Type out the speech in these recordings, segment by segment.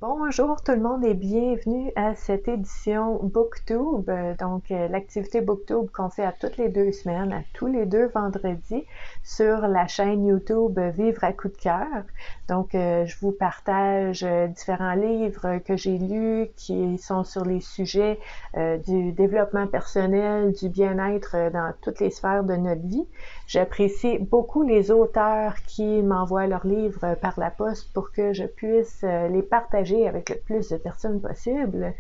Bonjour tout le monde et bienvenue à cette édition Booktube. L'activité Booktube qu'on fait à toutes les 2 semaines, à tous les 2 vendredis sur la chaîne YouTube Vivre à coup de cœur. Je vous partage différents livres que j'ai lus qui sont sur les sujets du développement personnel, du bien-être dans toutes les sphères de notre vie. J'apprécie beaucoup les auteurs qui m'envoient leurs livres par la poste pour que je puisse les partager avec le plus de personnes possible.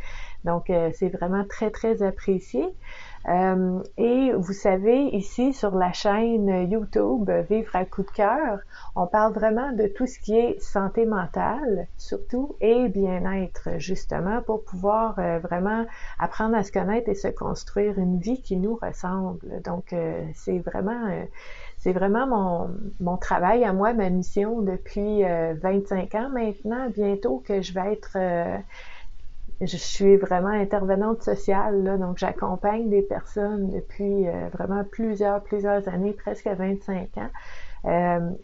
C'est vraiment très, très apprécié. Et vous savez, ici sur la chaîne YouTube Vivre à coup de cœur, on parle vraiment de tout ce qui est santé mentale, surtout, et bien-être, justement, pour pouvoir vraiment apprendre à se connaître et se construire une vie qui nous ressemble. C'est vraiment mon travail à moi, ma mission depuis 25 ans maintenant, bientôt que je vais être... je suis vraiment intervenante sociale, là, donc j'accompagne des personnes depuis vraiment plusieurs années, presque 25 ans.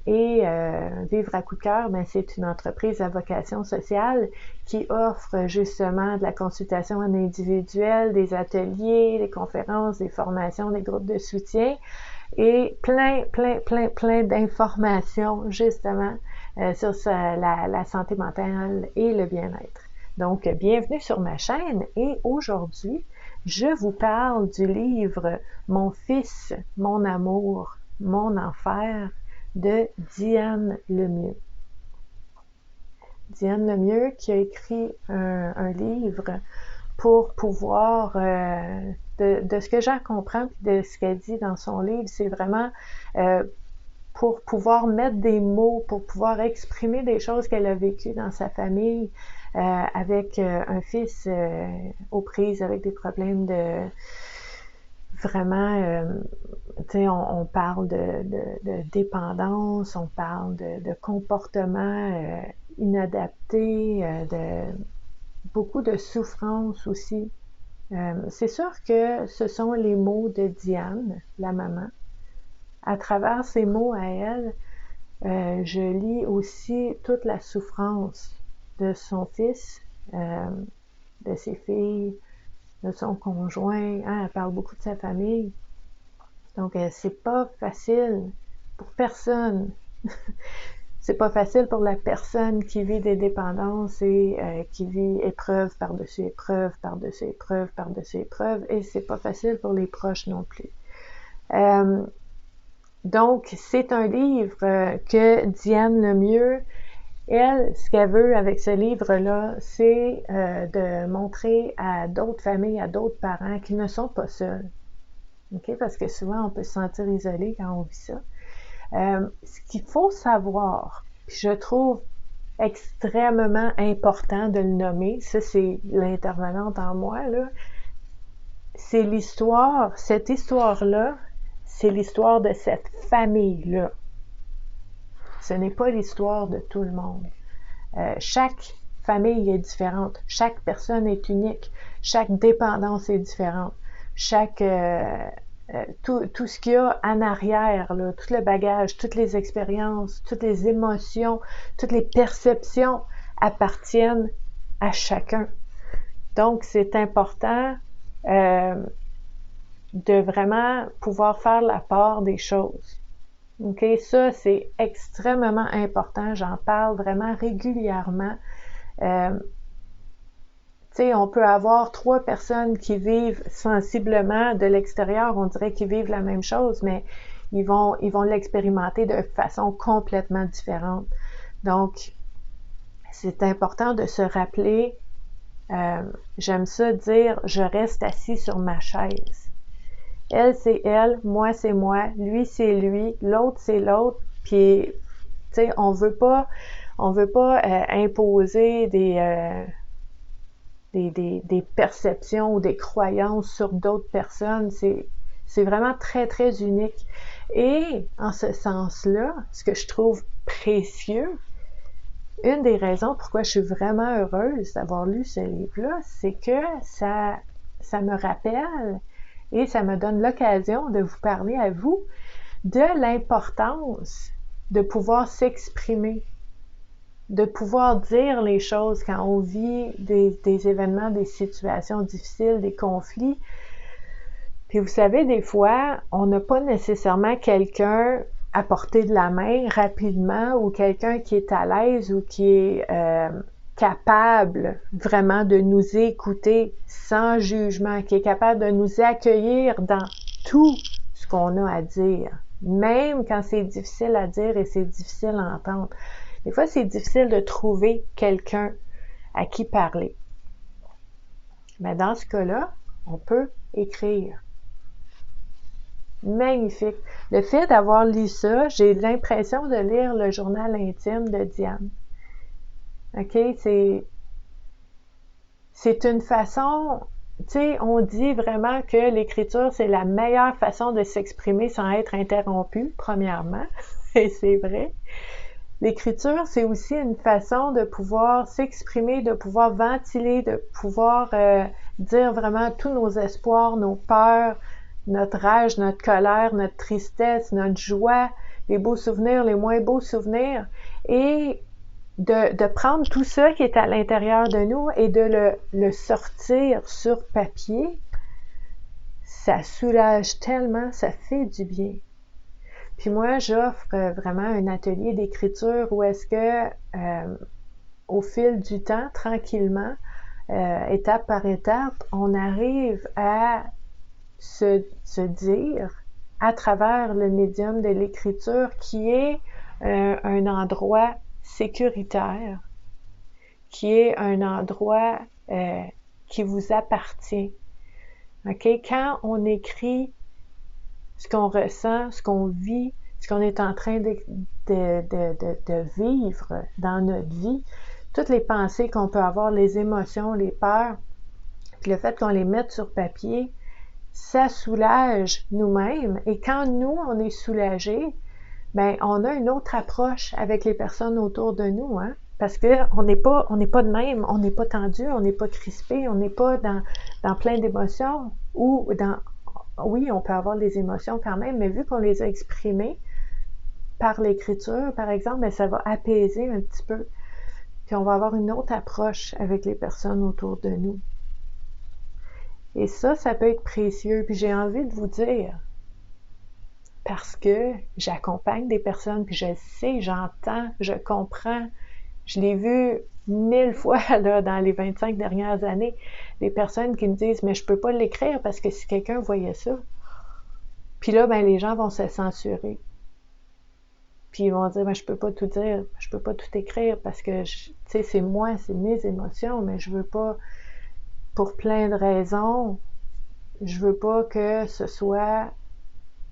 Vivre à coup de cœur, c'est une entreprise à vocation sociale qui offre justement de la consultation en individuel, des ateliers, des conférences, des formations, des groupes de soutien et plein d'informations justement sur la santé mentale et le bien-être. Donc, bienvenue sur ma chaîne et aujourd'hui, je vous parle du livre Mon fils, mon amour, mon enfer de Diane Lemieux. Diane Lemieux qui a écrit un livre pour pouvoir, de ce que j'en comprends puis de ce qu'elle dit dans son livre, c'est vraiment pour pouvoir mettre des mots, pour pouvoir exprimer des choses qu'elle a vécues dans sa famille avec un fils aux prises avec des problèmes de vraiment, on parle de dépendance, on parle de comportement inadapté, de beaucoup de souffrance aussi. C'est sûr que ce sont les mots de Diane, la maman. À travers ces mots à elle, je lis aussi toute la souffrance de son fils, de ses filles, de son conjoint. Hein, elle parle beaucoup de sa famille. Donc, c'est pas facile pour personne. C'est pas facile pour la personne qui vit des dépendances et qui vit épreuve par-dessus épreuve, par-dessus épreuve, par-dessus épreuve, et c'est pas facile pour les proches non plus. Donc, c'est un livre que Diane Lemieux, elle, ce qu'elle veut avec ce livre-là, c'est de montrer à d'autres familles, à d'autres parents qu'ils ne sont pas seuls. Okay? Parce que souvent, on peut se sentir isolé quand on vit ça. Ce qu'il faut savoir, puis je trouve extrêmement important de le nommer, ça c'est l'intervenante en moi, là, c'est l'histoire, cette histoire-là, c'est l'histoire de cette famille-là. Ce n'est pas l'histoire de tout le monde. Chaque famille est différente, chaque personne est unique, chaque dépendance est différente, tout ce qu'il y a en arrière, là, tout le bagage, toutes les expériences, toutes les émotions, toutes les perceptions appartiennent à chacun. Donc, c'est important de vraiment pouvoir faire la part des choses. OK? Ça, c'est extrêmement important. J'en parle vraiment régulièrement. On peut avoir 3 personnes qui vivent sensiblement de l'extérieur, on dirait qu'ils vivent la même chose, mais ils vont l'expérimenter de façon complètement différente. Donc, c'est important de se rappeler, j'aime ça dire, je reste assis sur ma chaise. Elle, c'est elle, moi, c'est moi, lui, c'est lui, l'autre, c'est l'autre, puis, on veut pas imposer des perceptions ou des croyances sur d'autres personnes. C'est vraiment très, très unique. Et en ce sens-là, ce que je trouve précieux, une des raisons pourquoi je suis vraiment heureuse d'avoir lu ce livre-là, c'est que ça me rappelle et ça me donne l'occasion de vous parler à vous de l'importance de pouvoir s'exprimer, de pouvoir dire les choses quand on vit des événements, des situations difficiles, des conflits. Puis vous savez, des fois, on n'a pas nécessairement quelqu'un à portée de la main rapidement ou quelqu'un qui est à l'aise ou qui est capable vraiment de nous écouter sans jugement, qui est capable de nous accueillir dans tout ce qu'on a à dire, même quand c'est difficile à dire et c'est difficile à entendre. Des fois, c'est difficile de trouver quelqu'un à qui parler. Mais dans ce cas-là, on peut écrire. Magnifique. Le fait d'avoir lu ça, j'ai l'impression de lire le journal intime de Diane. OK? C'est une façon, tu sais, on dit vraiment que l'écriture, c'est la meilleure façon de s'exprimer sans être interrompu, premièrement. Et c'est vrai. L'écriture, c'est aussi une façon de pouvoir s'exprimer, de pouvoir ventiler, de pouvoir dire vraiment tous nos espoirs, nos peurs, notre rage, notre colère, notre tristesse, notre joie, les beaux souvenirs, les moins beaux souvenirs, et de prendre tout ça qui est à l'intérieur de nous et de le sortir sur papier. Ça soulage tellement, ça fait du bien. Puis moi, j'offre vraiment un atelier d'écriture où est-ce que, au fil du temps, tranquillement, étape par étape, on arrive à se dire à travers le médium de l'écriture qui est un endroit sécuritaire, qui est un endroit qui vous appartient. OK? Quand on écrit ce qu'on ressent, ce qu'on vit, ce qu'on est en train de vivre dans notre vie, toutes les pensées qu'on peut avoir, les émotions, les peurs, puis le fait qu'on les mette sur papier, ça soulage nous-mêmes. Et quand nous, on est soulagés, ben on a une autre approche avec les personnes autour de nous, hein? Parce qu'on n'est pas de même, on n'est pas tendu, on n'est pas crispé, on n'est pas dans plein d'émotions ou oui, on peut avoir des émotions quand même, mais vu qu'on les a exprimées par l'écriture, par exemple, ben ça va apaiser un petit peu. Puis on va avoir une autre approche avec les personnes autour de nous. Et ça peut être précieux. Puis j'ai envie de vous dire, parce que j'accompagne des personnes, puis je sais, j'entends, je comprends, je l'ai vu 1000 fois là, dans les 25 dernières années, des personnes qui me disent « mais je peux pas l'écrire parce que si quelqu'un voyait ça », puis là, ben les gens vont se censurer. Puis ils vont dire « ben je peux pas tout dire, je peux pas tout écrire parce que, tu sais, c'est moi, c'est mes émotions, mais je veux pas, pour plein de raisons, je veux pas que ce soit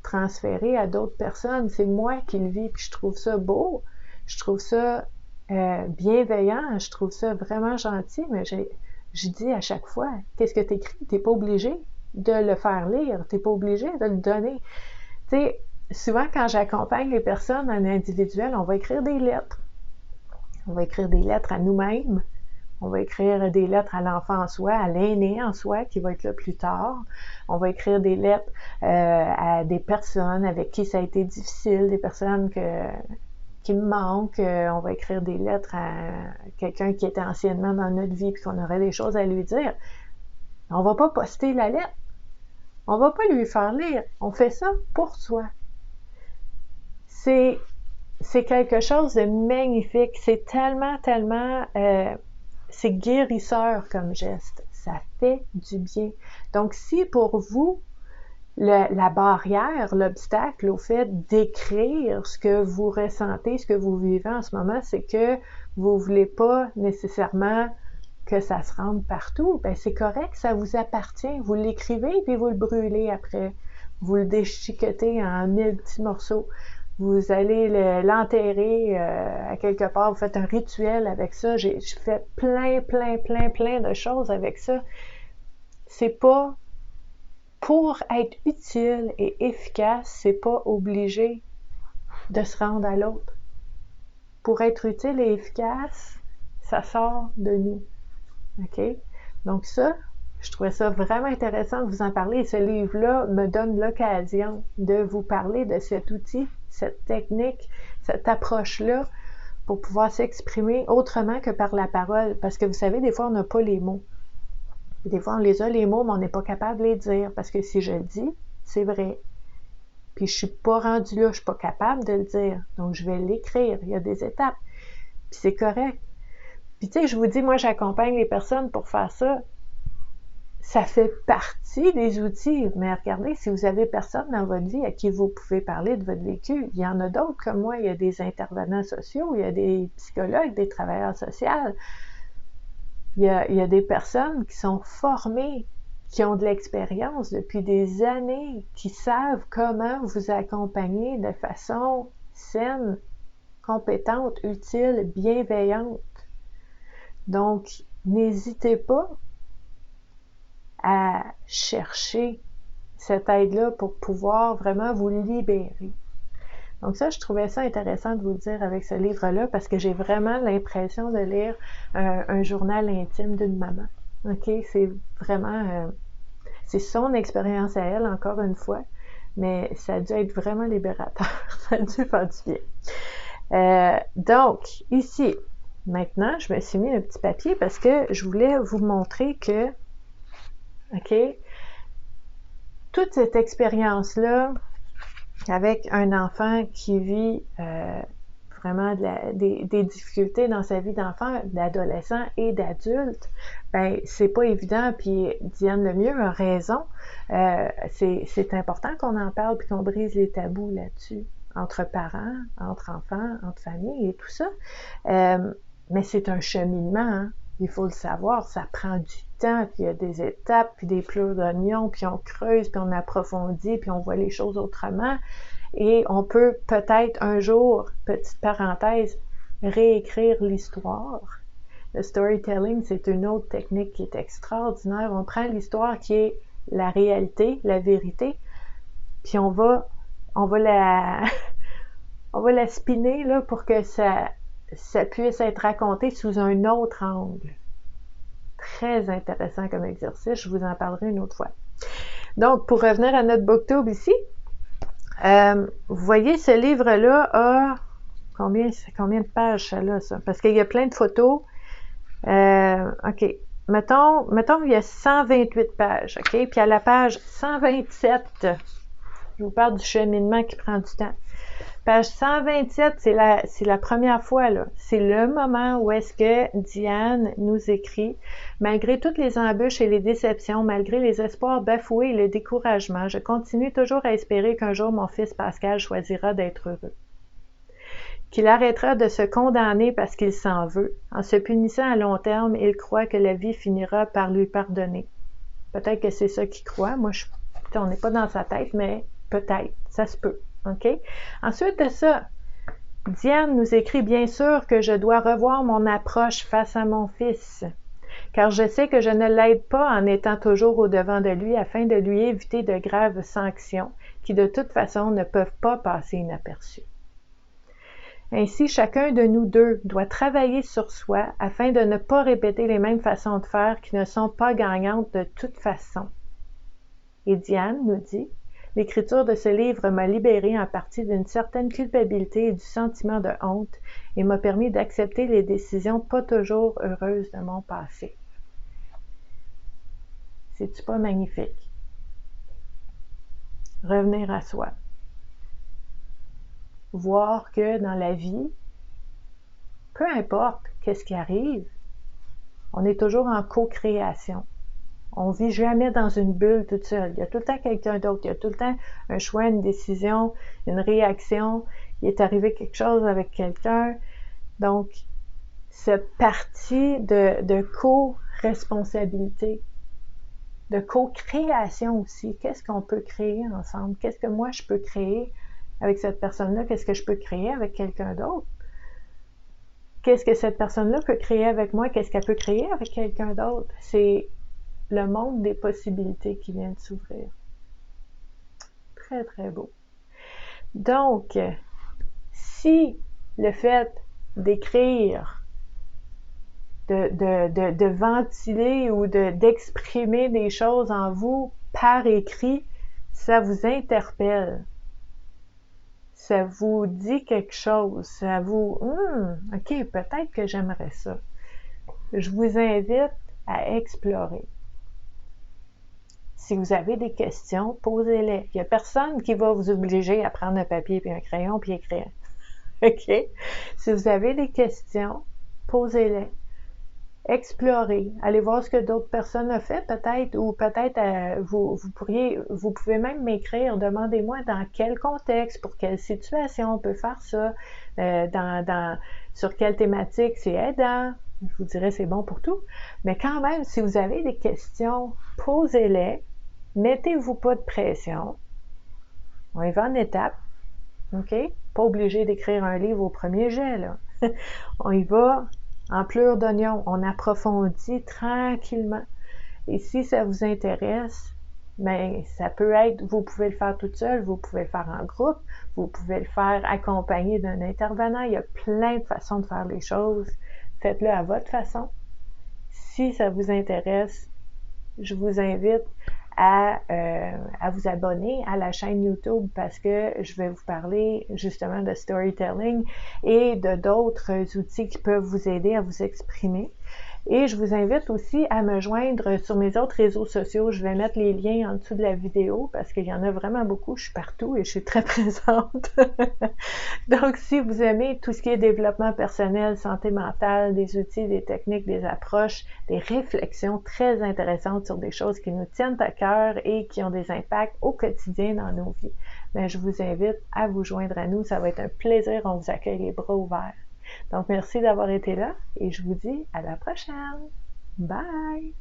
transféré à d'autres personnes. C'est moi qui le vis, puis je trouve ça beau, je trouve ça bienveillant, je trouve ça vraiment gentil, mais je dis à chaque fois, qu'est-ce que t'écris? T'es pas obligé de le faire lire, t'es pas obligé de le donner. Tu sais, souvent quand j'accompagne les personnes en individuel, on va écrire des lettres. On va écrire des lettres à nous-mêmes. On va écrire des lettres à l'enfant en soi, à l'aîné en soi qui va être là plus tard. On va écrire des lettres à des personnes avec qui ça a été difficile, des personnes qui me manquent. On va écrire des lettres à quelqu'un qui était anciennement dans notre vie puis qu'on aurait des choses à lui dire. On va pas poster la lettre. On va pas lui faire lire. On fait ça pour soi. C'est quelque chose de magnifique. C'est tellement c'est guérisseur comme geste. Ça fait du bien. Donc, si pour vous, la barrière, l'obstacle au fait d'écrire ce que vous ressentez, ce que vous vivez en ce moment, c'est que vous ne voulez pas nécessairement que ça se rende partout, ben c'est correct, ça vous appartient. Vous l'écrivez puis vous le brûlez après. Vous le déchiquetez en 1000 petits morceaux. Vous allez l'enterrer à quelque part, vous faites un rituel avec ça. Je fais plein de choses avec ça. C'est pas pour être utile et efficace, c'est pas obligé de se rendre à l'autre. Pour être utile et efficace, ça sort de nous. OK? Donc ça, je trouvais ça vraiment intéressant de vous en parler. Et ce livre-là me donne l'occasion de vous parler de cet outil, cette technique, cette approche-là pour pouvoir s'exprimer autrement que par la parole. Parce que vous savez, des fois, on n'a pas les mots. Des fois, on les a les mots, mais on n'est pas capable de les dire. Parce que si je le dis, c'est vrai. Puis je suis pas rendue là, je suis pas capable de le dire. Donc, je vais l'écrire. Il y a des étapes. Puis c'est correct. Puis tu sais, je vous dis, moi, j'accompagne les personnes pour faire ça. Ça fait partie des outils. Mais regardez, si vous avez personne dans votre vie à qui vous pouvez parler de votre vécu, il y en a d'autres comme moi. Il y a des intervenants sociaux, il y a des psychologues, des travailleurs sociaux. Il y a des personnes qui sont formées, qui ont de l'expérience depuis des années, qui savent comment vous accompagner de façon saine, compétente, utile, bienveillante. Donc, n'hésitez pas à chercher cette aide-là pour pouvoir vraiment vous libérer. Donc ça, je trouvais ça intéressant de vous le dire avec ce livre-là parce que j'ai vraiment l'impression de lire un journal intime d'une maman. OK? C'est vraiment... c'est son expérience à elle, encore une fois, mais ça a dû être vraiment libérateur. Ça a dû faire du bien. Donc, ici, maintenant, je me suis mis un petit papier parce que je voulais vous montrer que, OK, toute cette expérience-là, avec un enfant qui vit vraiment des difficultés dans sa vie d'enfant, d'adolescent et d'adulte, ben c'est pas évident, puis Diane Lemieux a raison. C'est important qu'on en parle puis qu'on brise les tabous là-dessus, entre parents, entre enfants, entre familles et tout ça. Mais c'est un cheminement, hein? Il faut le savoir, ça prend du temps, puis il y a des étapes, puis des pleurs d'oignon, puis on creuse, puis on approfondit, puis on voit les choses autrement. Et on peut peut-être un jour, petite parenthèse, réécrire l'histoire. Le storytelling, c'est une autre technique qui est extraordinaire. On prend l'histoire qui est la réalité, la vérité, puis on va la spinner là, pour que ça puisse être raconté sous un autre angle. Très intéressant comme exercice, je vous en parlerai une autre fois. Donc, pour revenir à notre booktube ici, vous voyez, ce livre-là a combien de pages ça là, ça? Parce qu'il y a plein de photos. OK. Mettons qu'il y a 128 pages, OK? Puis à la page 127, je vous parle du cheminement qui prend du temps. Page 127, c'est la première fois, là. C'est le moment où est-ce que Diane nous écrit « Malgré toutes les embûches et les déceptions, malgré les espoirs bafoués et le découragement, je continue toujours à espérer qu'un jour mon fils Pascal choisira d'être heureux. Qu'il arrêtera de se condamner parce qu'il s'en veut. En se punissant à long terme, il croit que la vie finira par lui pardonner. » Peut-être que c'est ça qu'il croit. Moi, on n'est pas dans sa tête, mais peut-être. Ça se peut. OK? Ensuite de ça, Diane nous écrit « Bien sûr que je dois revoir mon approche face à mon fils, car je sais que je ne l'aide pas en étant toujours au-devant de lui afin de lui éviter de graves sanctions qui de toute façon ne peuvent pas passer inaperçues. Ainsi, chacun de nous deux doit travailler sur soi afin de ne pas répéter les mêmes façons de faire qui ne sont pas gagnantes de toute façon. » Et Diane nous dit « L'écriture de ce livre m'a libérée en partie d'une certaine culpabilité et du sentiment de honte et m'a permis d'accepter les décisions pas toujours heureuses de mon passé. » C'est-tu pas magnifique? Revenir à soi. Voir que dans la vie, peu importe qu'est-ce qui arrive, on est toujours en co-création. On vit jamais dans une bulle toute seule. Il y a tout le temps quelqu'un d'autre. Il y a tout le temps un choix, une décision, une réaction. Il est arrivé quelque chose avec quelqu'un. Donc, cette partie de co-responsabilité, de co-création aussi. Qu'est-ce qu'on peut créer ensemble? Qu'est-ce que moi je peux créer avec cette personne-là? Qu'est-ce que je peux créer avec quelqu'un d'autre? Qu'est-ce que cette personne-là peut créer avec moi? Qu'est-ce qu'elle peut créer avec quelqu'un d'autre? C'est le monde des possibilités qui vient de s'ouvrir. Très, très beau. Donc, si le fait d'écrire, de ventiler ou d'exprimer des choses en vous par écrit, ça vous interpelle. ça vous dit quelque chose, ça vous, ok, peut-être que j'aimerais ça. Je vous invite à explorer. Si vous avez des questions, posez-les. Il n'y a personne qui va vous obliger à prendre un papier et un crayon puis écrire. OK? Si vous avez des questions, posez-les. Explorez. Allez voir ce que d'autres personnes ont fait, peut-être, ou peut-être vous pouvez même m'écrire. Demandez-moi dans quel contexte, pour quelle situation on peut faire ça, sur quelle thématique c'est aidant. Je vous dirais c'est bon pour tout. Mais quand même, si vous avez des questions, posez-les. Mettez-vous pas de pression. On y va en étapes. OK? Pas obligé d'écrire un livre au premier jet, là. On y va en pleurs d'oignon. On approfondit tranquillement. Et si ça vous intéresse, mais ça peut être, vous pouvez le faire toute seule, vous pouvez le faire en groupe, vous pouvez le faire accompagné d'un intervenant. Il y a plein de façons de faire les choses. Faites-le à votre façon. Si ça vous intéresse, je vous invite à vous abonner à la chaîne YouTube parce que je vais vous parler justement de storytelling et de d'autres outils qui peuvent vous aider à vous exprimer. Et je vous invite aussi à me joindre sur mes autres réseaux sociaux. Je vais mettre les liens en dessous de la vidéo parce qu'il y en a vraiment beaucoup. Je suis partout et je suis très présente. Donc, si vous aimez tout ce qui est développement personnel, santé mentale, des outils, des techniques, des approches, des réflexions très intéressantes sur des choses qui nous tiennent à cœur et qui ont des impacts au quotidien dans nos vies, bien, je vous invite à vous joindre à nous. Ça va être un plaisir. On vous accueille les bras ouverts. Donc, merci d'avoir été là et je vous dis à la prochaine. Bye!